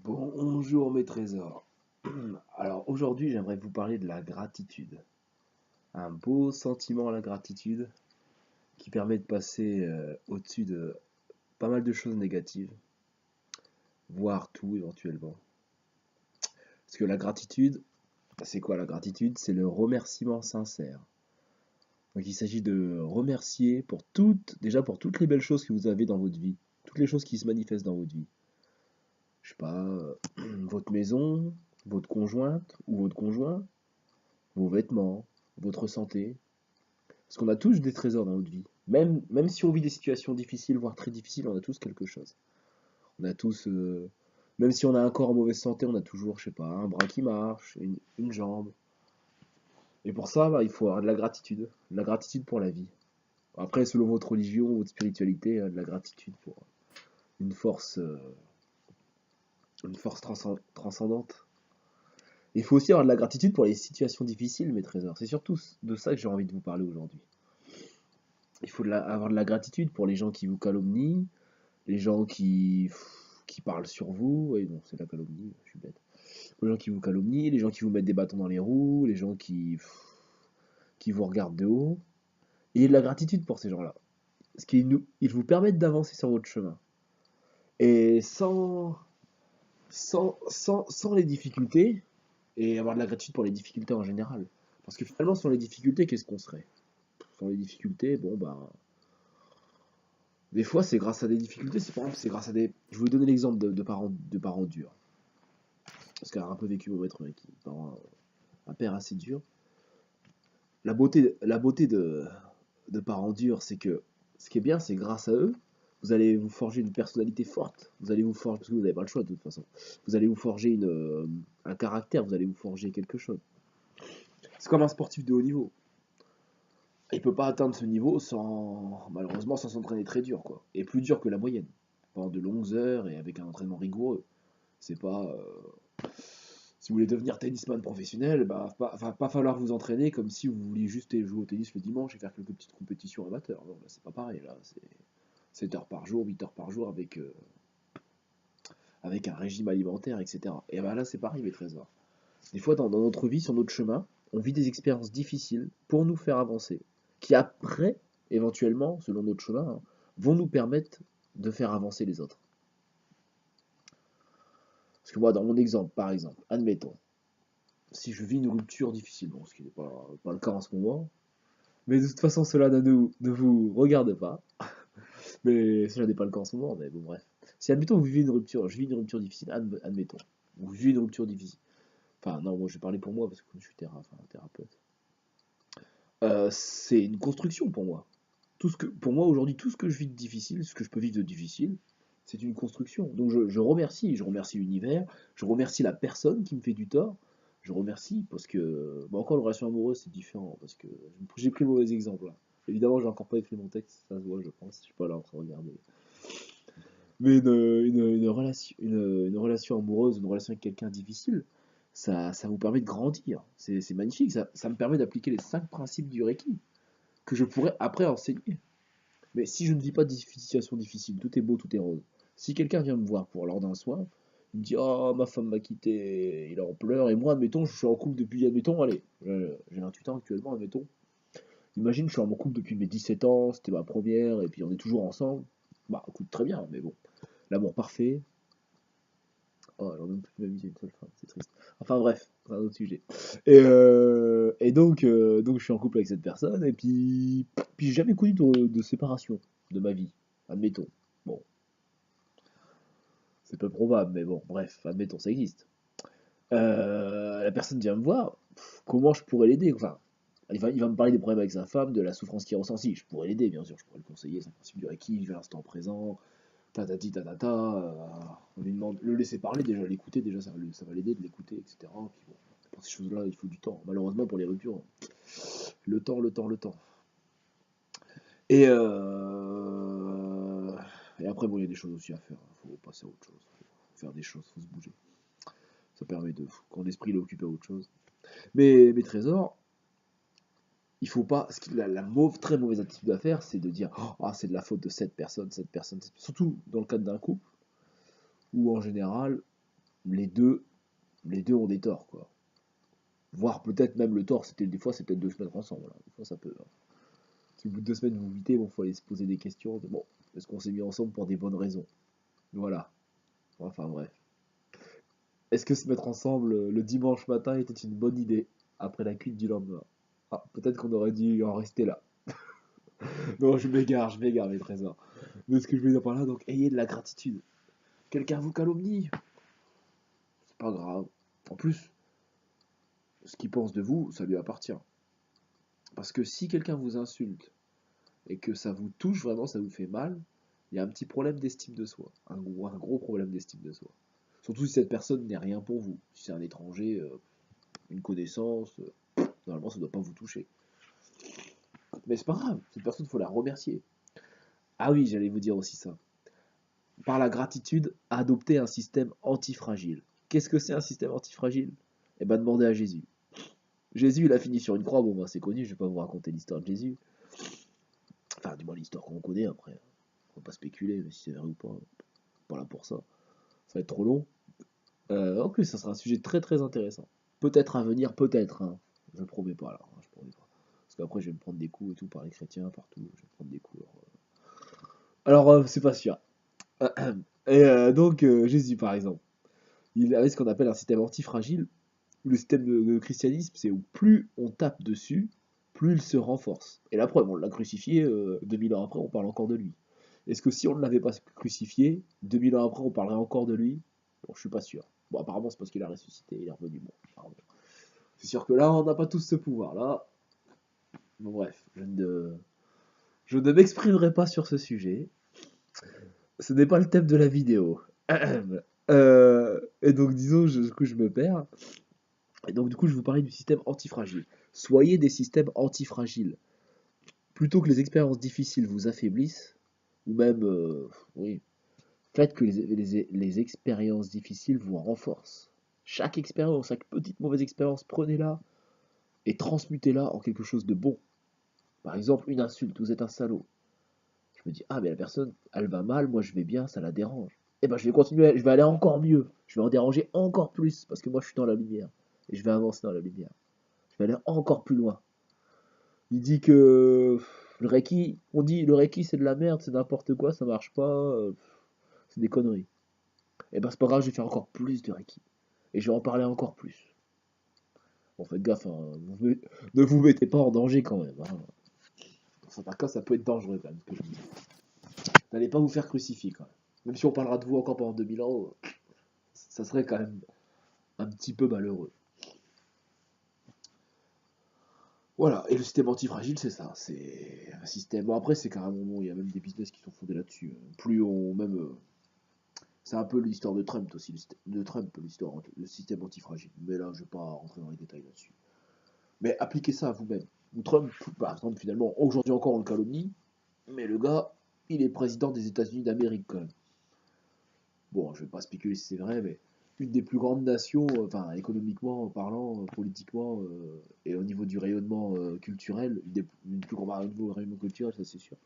Bonjour mes trésors. Alors aujourd'hui j'aimerais vous parler de la gratitude. Un beau sentiment la gratitude qui permet de passer au-dessus de pas mal de choses négatives, voire tout éventuellement. Parce que la gratitude, c'est quoi la gratitude? C'est le remerciement sincère. Donc il s'agit de remercier déjà pour toutes les belles choses que vous avez dans votre vie, toutes les choses qui se manifestent dans votre vie. Je sais pas, votre maison, votre conjointe ou votre conjoint, vos vêtements, votre santé. Parce qu'on a tous des trésors dans notre vie. Même si on vit des situations difficiles, voire très difficiles, on a tous quelque chose. On a tous, même si on a un corps en mauvaise santé, on a toujours, je sais pas, un bras qui marche, une jambe. Et pour ça, bah, il faut avoir de la gratitude. De la gratitude pour la vie. Après, selon votre religion, votre spiritualité, de la gratitude pour une force, euh, une force transcendante. Il faut aussi avoir de la gratitude pour les situations difficiles, mes trésors. C'est surtout de ça que j'ai envie de vous parler aujourd'hui. Il faut avoir de la gratitude pour les gens qui vous calomnient, les gens qui parlent sur vous. Oui, non, c'est la calomnie, je suis bête. Les gens qui vous calomnient, les gens qui vous mettent des bâtons dans les roues, les gens qui vous regardent de haut. Ayez de la gratitude pour ces gens-là. Parce ils vous permettent d'avancer sur votre chemin. Et sans les difficultés, et avoir de la gratitude pour les difficultés en général. Parce que finalement, sans les difficultés, qu'est-ce qu'on serait? Sans les difficultés, bon, bah, des fois, c'est grâce à des difficultés, c'est par exemple, c'est grâce à des. Je vais vous donner l'exemple de parents durs. Parce qu'elle a un peu vécu mon maître qui est un père assez dur. La beauté de parents durs, c'est que ce qui est bien, c'est grâce à eux, vous allez vous forger une personnalité forte. Vous allez vous forger, parce que vous n'avez pas le choix de toute façon. Vous allez vous forger un caractère, vous allez vous forger quelque chose. C'est comme un sportif de haut niveau. Il peut pas atteindre ce niveau malheureusement, sans s'entraîner très dur, quoi. Et plus dur que la moyenne. Pendant de longues heures et avec un entraînement rigoureux. C'est pas. Si vous voulez devenir tennisman professionnel, bah, va pas falloir vous entraîner comme si vous vouliez juste jouer au tennis le dimanche et faire quelques petites compétitions amateurs. Non, là, c'est pas pareil. Là, c'est 7 heures par jour, 8 heures par jour avec un régime alimentaire, etc. Et bah là, c'est pareil, mes trésors. Des fois, dans notre vie, sur notre chemin, on vit des expériences difficiles pour nous faire avancer, qui après, éventuellement, selon notre chemin, hein, vont nous permettre de faire avancer les autres. Parce que moi, dans mon exemple, par exemple, admettons, si je vis une rupture difficile, bon, ce qui n'est pas le cas en ce moment, mais de toute façon, cela ne vous regarde pas, mais cela n'est pas le cas en ce moment, mais bon, bref. Si, admettons, vous vivez une rupture, je vis une rupture difficile, admettons, vous vivez une rupture difficile. Enfin, non, moi, je vais parler pour moi, parce que je suis thérapeute. C'est une construction pour moi. Pour moi, aujourd'hui, tout ce que je vis de difficile, ce que je peux vivre de difficile, c'est une construction. Donc je remercie l'univers, je remercie la personne qui me fait du tort, je remercie parce que, bon, encore, une relation amoureuse, c'est différent, parce que j'ai pris le mauvais exemple là. Évidemment, j'ai encore pas écrit mon texte, ça se voit, je pense, je suis pas là en train de regarder. Mais une relation amoureuse, une relation avec quelqu'un difficile, ça vous permet de grandir. C'est magnifique, ça me permet d'appliquer les 5 principes du Reiki, que je pourrais après enseigner. Mais si je ne vis pas de situation difficile, tout est beau, tout est rose. Si quelqu'un vient me voir lors d'un soin, il me dit: oh, ma femme m'a quitté, il est en pleurs, et moi, admettons, je suis en couple depuis, admettons, allez, j'ai 28 ans actuellement, admettons. Imagine, je suis en couple depuis mes 17 ans, c'était ma première, et puis on est toujours ensemble. Bah, écoute, très bien, mais bon. L'amour parfait. Oh, alors même plus de ma vie, j'ai une seule femme, c'est triste. Enfin bref, c'est un autre sujet. Et donc je suis en couple avec cette personne, et puis j'ai jamais connu de séparation de ma vie, admettons. Bon, c'est peu probable, mais bon, bref, admettons, ça existe. La personne vient me voir, comment je pourrais l'aider? Enfin, il va me parler des problèmes avec sa femme, de la souffrance qu'il ressent. Si, je pourrais l'aider, bien sûr, je pourrais le conseiller, c'est un principe du Reiki, vivre l'instant présent, tatati tatata, on lui demande, le laisser parler déjà, l'écouter, déjà ça va l'aider de l'écouter, etc. Puis bon, pour ces choses-là, il faut du temps. Malheureusement pour les ruptures, le temps, le temps, le temps. Et, euh, et après, bon, il y a des choses aussi à faire, il faut passer à autre chose, faut faire des choses, faut se bouger. Ça permet quand l'esprit est occupé à autre chose. Mais mes trésors, il faut pas. Très mauvaise attitude à faire, c'est de dire: oh, ah, c'est de la faute de cette personne, cette personne. Surtout dans le cadre d'un couple, où en général, les deux, les deux ont des torts, quoi. Voire peut-être même le tort, c'était des fois, c'est peut-être de se mettre ensemble. Voilà. Des fois, ça peut. Hein. Si au bout de 2 semaines vous vitez, bon, faut aller se poser des questions. Bon, est-ce qu'on s'est mis ensemble pour des bonnes raisons? Voilà. Enfin bref. Est-ce que se mettre ensemble le dimanche matin était une bonne idée après la cuite du lendemain? Ah, peut-être qu'on aurait dû en rester là. Non, je m'égare, mes trésors. Mais ce que je veux dire par là, donc, ayez de la gratitude. Quelqu'un vous calomnie, c'est pas grave. En plus, ce qu'il pense de vous, ça lui appartient. Parce que si quelqu'un vous insulte et que ça vous touche vraiment, ça vous fait mal, il y a un petit problème d'estime de soi. Un gros problème d'estime de soi. Surtout si cette personne n'est rien pour vous. Si c'est un étranger, une connaissance, normalement ça ne doit pas vous toucher. Mais c'est pas grave, cette personne, il faut la remercier. Ah oui, j'allais vous dire aussi ça. Par la gratitude, adopter un système antifragile. Qu'est-ce que c'est un système antifragile? Eh ben, demandez à Jésus. Jésus, il a fini sur une croix, bon, ben, c'est connu, je vais pas vous raconter l'histoire de Jésus. Enfin, du moins l'histoire qu'on connaît après. On va pas spéculer, mais si c'est vrai ou pas, pas là pour ça. Ça va être trop long. En plus, ça sera un sujet très très intéressant. Peut-être à venir, peut-être. Hein. Je promets pas là, je promets pas. Parce qu'après, je vais me prendre des coups et tout par les chrétiens, partout. Je vais me prendre des coups. Alors, c'est pas sûr. Et donc, Jésus, par exemple, il avait ce qu'on appelle un système antifragile. Le système de christianisme, c'est où plus on tape dessus, plus il se renforce. Et la preuve, on l'a crucifié, 2000 ans après, on parle encore de lui. Est-ce que si on ne l'avait pas crucifié, 2000 ans après, on parlerait encore de lui? Bon, je suis pas sûr. Bon, apparemment, c'est parce qu'il a ressuscité, il est revenu. Bon, pardon. C'est sûr que là, on n'a pas tous ce pouvoir-là. Bon, bref, je ne m'exprimerai pas sur ce sujet. Ce n'est pas le thème de la vidéo. Et donc, disons, du coup, je me perds. Et donc, du coup, je vous parlais du système antifragile. Soyez des systèmes antifragiles. Plutôt que les expériences difficiles vous affaiblissent, ou même, oui, faites que les expériences difficiles vous renforcent. Chaque expérience, chaque petite mauvaise expérience, prenez-la et transmutez-la en quelque chose de bon. Par exemple, une insulte, vous êtes un salaud. Je me dis, ah, mais la personne, elle va mal, moi je vais bien, ça la dérange. Eh ben, je vais continuer, je vais aller encore mieux. Je vais en déranger encore plus, parce que moi je suis dans la lumière. Et je vais avancer dans la lumière. Je vais aller encore plus loin. Il dit que le Reiki, on dit le Reiki c'est de la merde, c'est n'importe quoi, ça marche pas, c'est des conneries. Et ben c'est pas grave, je vais faire encore plus de Reiki. Et je vais en parler encore plus. Bon, faites gaffe, hein, ne vous mettez pas en danger quand même. Hein. Dans certains cas, ça peut être dangereux quand même, ce que je dis. N'allez pas vous faire crucifier quand même. Même si on parlera de vous encore pendant 2000 ans, ça serait quand même un petit peu malheureux. Voilà, et le système antifragile, c'est ça. C'est un système. Bon, après, c'est carrément bon. Il y a même des business qui sont fondés là-dessus. Plus on. Même. C'est un peu l'histoire de Trump aussi. De Trump, l'histoire, le système antifragile. Mais là, je vais pas rentrer dans les détails là-dessus. Mais appliquez ça à vous-même. Trump, par exemple, finalement, aujourd'hui encore, on le calomnie. Mais le gars, il est président des États-Unis d'Amérique quand même. Bon, je vais pas spéculer si c'est vrai, mais une des plus grandes nations, enfin économiquement parlant, politiquement et au niveau du rayonnement culturel, une plus grande au niveau du rayonnement culturel, ça c'est sûr,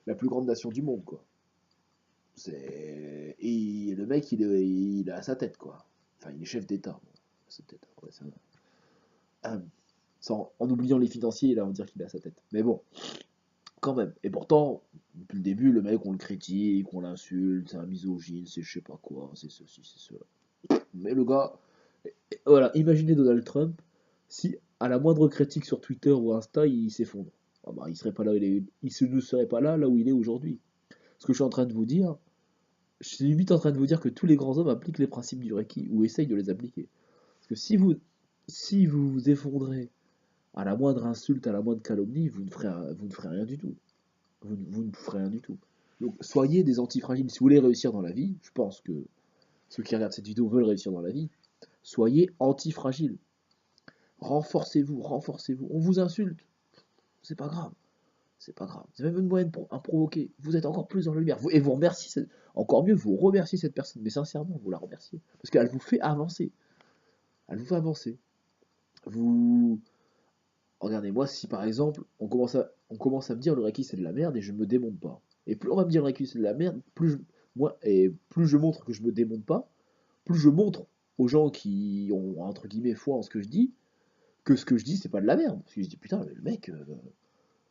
la plus grande nation du monde, quoi. Et le mec, il a sa tête, quoi. Enfin, il est chef d'État. Bon, sa tête, après, ça... en oubliant les financiers, là, on va dire qu'il a sa tête. Mais bon, quand même. Et pourtant, depuis le début, le mec, on le critique, on l'insulte, c'est un misogyne, c'est je sais pas quoi, c'est ceci, c'est cela. Mais le gars, voilà, imaginez Donald Trump, si à la moindre critique sur Twitter ou Insta, il s'effondre. Ah bah, il serait pas là, ne serait pas là, là où il est aujourd'hui. Ce que je suis en train de vous dire, je suis limite en train de vous dire que tous les grands hommes appliquent les principes du Reiki, ou essayent de les appliquer. Parce que si vous vous effondrez à la moindre insulte, à la moindre calomnie, vous ne ferez rien du tout. Vous ne ferez rien du tout. Donc soyez des antifragiles. Si vous voulez réussir dans la vie, je pense que ceux qui regardent cette vidéo veulent réussir dans la vie, soyez antifragiles. Renforcez-vous, renforcez-vous. On vous insulte, c'est pas grave. C'est pas grave. C'est même une moyenne à provoquer. Vous êtes encore plus dans la lumière. Et vous remerciez, encore mieux, vous remerciez cette personne. Mais sincèrement, vous la remerciez. Parce qu'elle vous fait avancer. Elle vous fait avancer. Vous. Regardez, moi, si par exemple, on commence à me dire le Reiki c'est de la merde et je me démonte pas. Et plus on va me dire le Reiki c'est de la merde, plus je montre que je me démonte pas, plus je montre aux gens qui ont, entre guillemets, foi en ce que je dis, que ce que je dis, c'est pas de la merde. Parce que je dis, putain, mais le mec,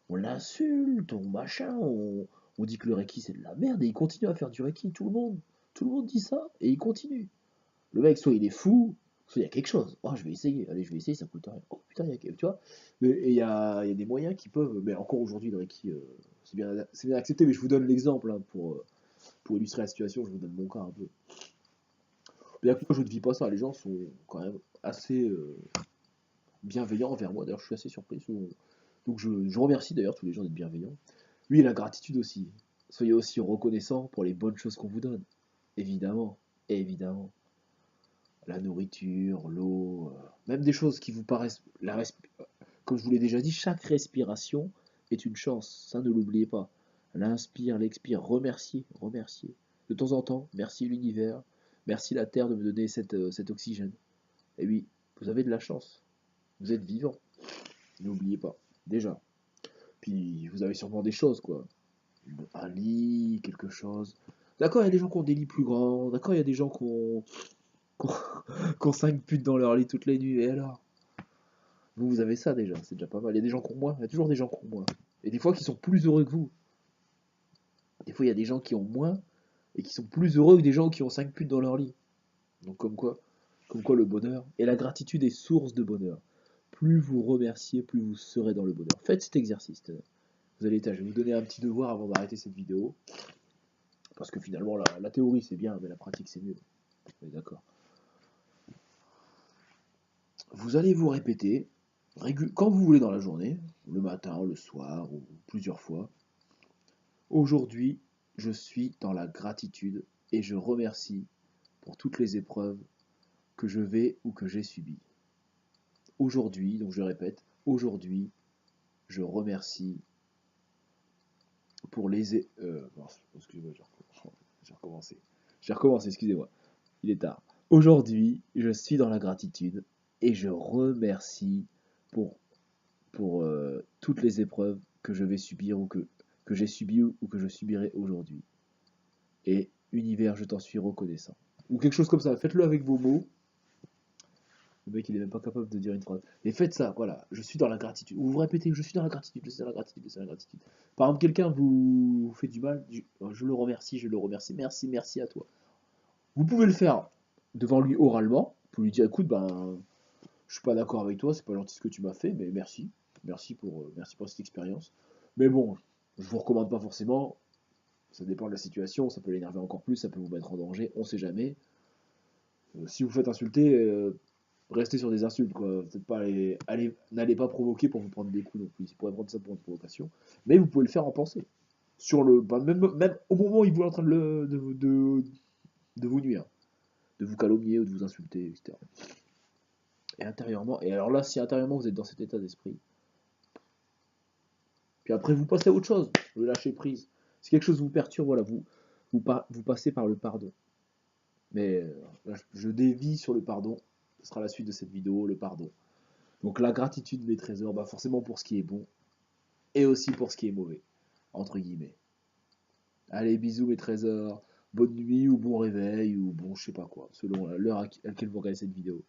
on l'insulte, on machin, on dit que le Reiki c'est de la merde, et il continue à faire du Reiki, tout le monde dit ça, et il continue. Le mec, soit il est fou, soit il y a quelque chose. Oh, je vais essayer, allez, je vais essayer, ça coûte rien. Oh putain, il y a, tu vois. Et il y a des moyens qui peuvent, mais encore aujourd'hui, le Reiki, c'est bien accepté, mais je vous donne l'exemple, hein, pour illustrer la situation, je vous donne mon cas un peu. Bien que moi, je ne vis pas ça, les gens sont quand même assez bienveillants envers moi, d'ailleurs, je suis assez surpris. Donc je remercie d'ailleurs tous les gens d'être bienveillants. Oui, et la gratitude aussi. Soyez aussi reconnaissants pour les bonnes choses qu'on vous donne. Évidemment, évidemment. La nourriture, l'eau, même des choses qui vous paraissent... Comme je vous l'ai déjà dit, chaque respiration est une chance, ça ne l'oubliez pas. L'inspire, l'expire, remerciez, remerciez. De temps en temps, merci l'univers, merci la Terre de me donner cet oxygène. Et oui, vous avez de la chance, vous êtes vivant, n'oubliez pas, déjà. Puis vous avez sûrement des choses, quoi. Un lit, quelque chose. D'accord, il y a des gens qui ont des lits plus grands, d'accord, il y a des gens qui ont, qui ont 5 putes dans leur lit toutes les nuits, et alors? Vous avez ça déjà, c'est déjà pas mal. Il y a des gens qui ont moins, il y a toujours des gens qui ont moins. Et des fois qui sont plus heureux que vous. Des fois il y a des gens qui ont moins et qui sont plus heureux que des gens qui ont 5 putes dans leur lit. Donc comme quoi le bonheur et la gratitude est source de bonheur. Plus vous remerciez, plus vous serez dans le bonheur. Faites cet exercice. Vous allez, je vais vous donner un petit devoir avant d'arrêter cette vidéo. Parce que finalement la théorie c'est bien, mais la pratique c'est mieux. On est d'accord. Vous allez vous répéter quand vous voulez dans la journée, le matin, le soir ou plusieurs fois. Aujourd'hui, je suis dans la gratitude et je remercie pour toutes les épreuves que je vais ou que j'ai subies. Aujourd'hui, donc je répète, aujourd'hui, je remercie pour les... excusez-moi, j'ai recommencé. J'ai recommencé, excusez-moi. Il est tard. Aujourd'hui, je suis dans la gratitude et je remercie pour, pour toutes les épreuves que je vais subir ou que j'ai subies ou que je subirai aujourd'hui. Et univers, je t'en suis reconnaissant. Ou quelque chose comme ça. Faites-le avec vos mots. Le mec, il est même pas capable de dire une phrase. Et faites ça, voilà. Je suis dans la gratitude. Ou vous répétez, je suis dans la gratitude, je suis dans la gratitude, je suis dans la gratitude. Par exemple, quelqu'un vous fait du mal, je le remercie, je le remercie. Merci, merci à toi. Vous pouvez le faire devant lui oralement. Vous pouvez lui dire, écoute, ben, je suis pas d'accord avec toi, c'est pas gentil ce que tu m'as fait, mais merci. Merci pour cette expérience. Mais bon, je vous recommande pas forcément. Ça dépend de la situation, ça peut l'énerver encore plus, ça peut vous mettre en danger, on sait jamais. Si vous faites insulter, restez sur des insultes, quoi. Peut-être pas n'allez pas provoquer pour vous prendre des coups non plus. Vous pourrez prendre ça pour une provocation. Mais vous pouvez le faire en pensée. Même au moment où il est en train de vous nuire, de vous calomnier ou de vous insulter, etc. Et intérieurement, et alors là, si intérieurement vous êtes dans cet état d'esprit, puis après vous passez à autre chose, vous lâchez prise. Si quelque chose vous perturbe, voilà, vous passez par le pardon. Mais là, je dévie sur le pardon. Ce sera la suite de cette vidéo, le pardon. Donc la gratitude, mes trésors, bah forcément pour ce qui est bon et aussi pour ce qui est mauvais, entre guillemets. Allez, bisous mes trésors, bonne nuit ou bon réveil ou bon je sais pas quoi, selon l'heure à laquelle vous regardez cette vidéo.